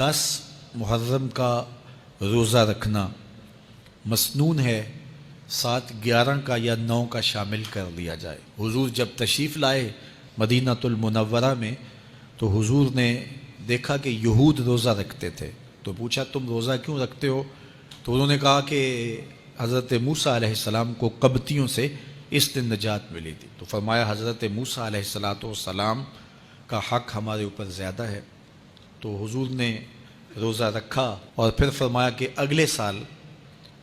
10 محرم کا روزہ رکھنا مسنون ہے، ساتھ 11 کا یا 9 کا شامل کر لیا جائے۔ حضور جب تشریف لائے مدینہ المنورہ میں تو حضور نے دیکھا کہ یہود روزہ رکھتے تھے، تو پوچھا تم روزہ کیوں رکھتے ہو؟ تو انہوں نے کہا کہ حضرت موسیٰ علیہ السلام کو قبطیوں سے اس دن نجات ملی تھی۔ تو فرمایا حضرت موسیٰ علیہ السلام کا حق ہمارے اوپر زیادہ ہے۔ تو حضور نے روزہ رکھا اور پھر فرمایا کہ اگلے سال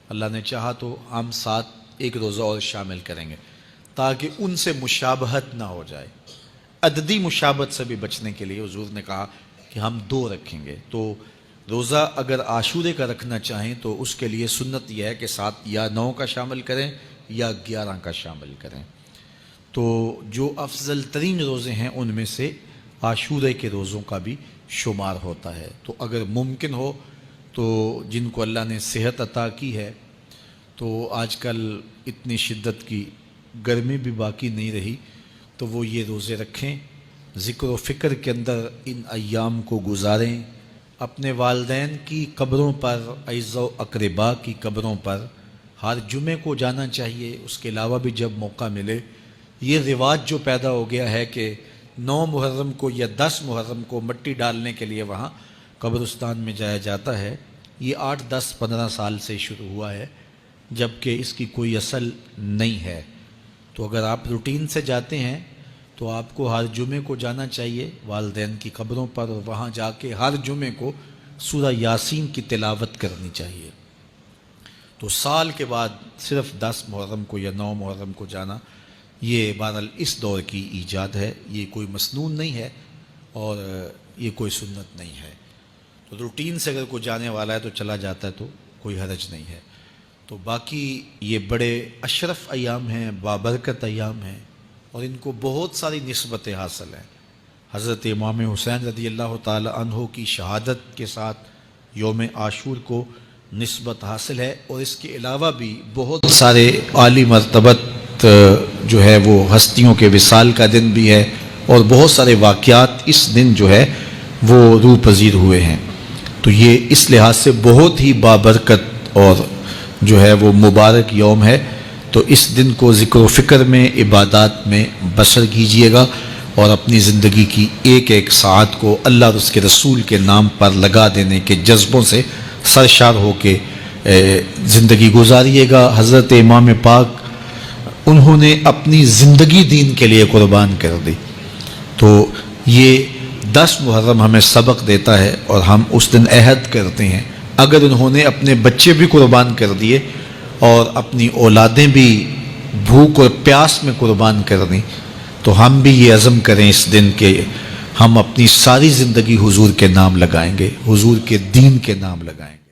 اللہ نے چاہا تو ہم ساتھ ایک روزہ اور شامل کریں گے، تاکہ ان سے مشابہت نہ ہو جائے۔ عددی مشابہت سے بھی بچنے کے لیے حضور نے کہا کہ ہم 2 رکھیں گے۔ تو روزہ اگر عاشورے کا رکھنا چاہیں تو اس کے لیے سنت یہ ہے کہ ساتھ یا 9 کا شامل کریں یا 11 کا شامل کریں۔ تو جو افضل ترین روزے ہیں ان میں سے عاشورے کے روزوں کا بھی شمار ہوتا ہے۔ تو اگر ممکن ہو تو جن کو اللہ نے صحت عطا کی ہے، تو آج کل اتنی شدت کی گرمی بھی باقی نہیں رہی، تو وہ یہ روزے رکھیں، ذکر و فکر کے اندر ان ایام کو گزاریں، اپنے والدین کی قبروں پر، اعزاء و اقرباء کی قبروں پر ہر جمعے کو جانا چاہیے۔ اس کے علاوہ بھی جب موقع ملے، یہ رواج جو پیدا ہو گیا ہے کہ 9 محرم کو یا 10 محرم کو مٹی ڈالنے کے لیے وہاں قبرستان میں جایا جاتا ہے، یہ 8 10 15 سال سے شروع ہوا ہے، جبکہ اس کی کوئی اصل نہیں ہے۔ تو اگر آپ روٹین سے جاتے ہیں تو آپ کو ہر جمعے کو جانا چاہیے والدین کی قبروں پر، اور وہاں جا کے ہر جمعے کو سورہ یاسین کی تلاوت کرنی چاہیے۔ تو سال کے بعد صرف 10 محرم کو یا 9 محرم کو جانا، یہ بہرحال اس دور کی ایجاد ہے، یہ کوئی مسنون نہیں ہے اور یہ کوئی سنت نہیں ہے۔ تو روٹین سے اگر کوئی جانے والا ہے تو چلا جاتا ہے تو کوئی حرج نہیں ہے۔ تو باقی یہ بڑے اشرف ایام ہیں، بابرکت ایام ہیں، اور ان کو بہت ساری نسبتیں حاصل ہیں۔ حضرت امام حسین رضی اللہ تعالی عنہ کی شہادت کے ساتھ یوم عاشور کو نسبت حاصل ہے، اور اس کے علاوہ بھی بہت سارے عالی مرتبت جو ہے وہ ہستیوں کے وصال کا دن بھی ہے، اور بہت سارے واقعات اس دن جو ہے وہ روح پذیر ہوئے ہیں۔ تو یہ اس لحاظ سے بہت ہی بابرکت اور جو ہے وہ مبارک یوم ہے۔ تو اس دن کو ذکر و فکر میں، عبادات میں بسر کیجیے گا، اور اپنی زندگی کی ایک ایک ساعت کو اللہ اور اس کے رسول کے نام پر لگا دینے کے جذبوں سے سرشار ہو کے زندگی گزاریے گا۔ حضرت امام پاک انہوں نے اپنی زندگی دین کے لیے قربان کر دی۔ تو یہ 10 محرم ہمیں سبق دیتا ہے، اور ہم اس دن عہد کرتے ہیں اگر انہوں نے اپنے بچے بھی قربان کر دیے اور اپنی اولادیں بھی بھوک اور پیاس میں قربان کر دیں، تو ہم بھی یہ عزم کریں اس دن کہ ہم اپنی ساری زندگی حضور کے نام لگائیں گے، حضور کے دین کے نام لگائیں گے۔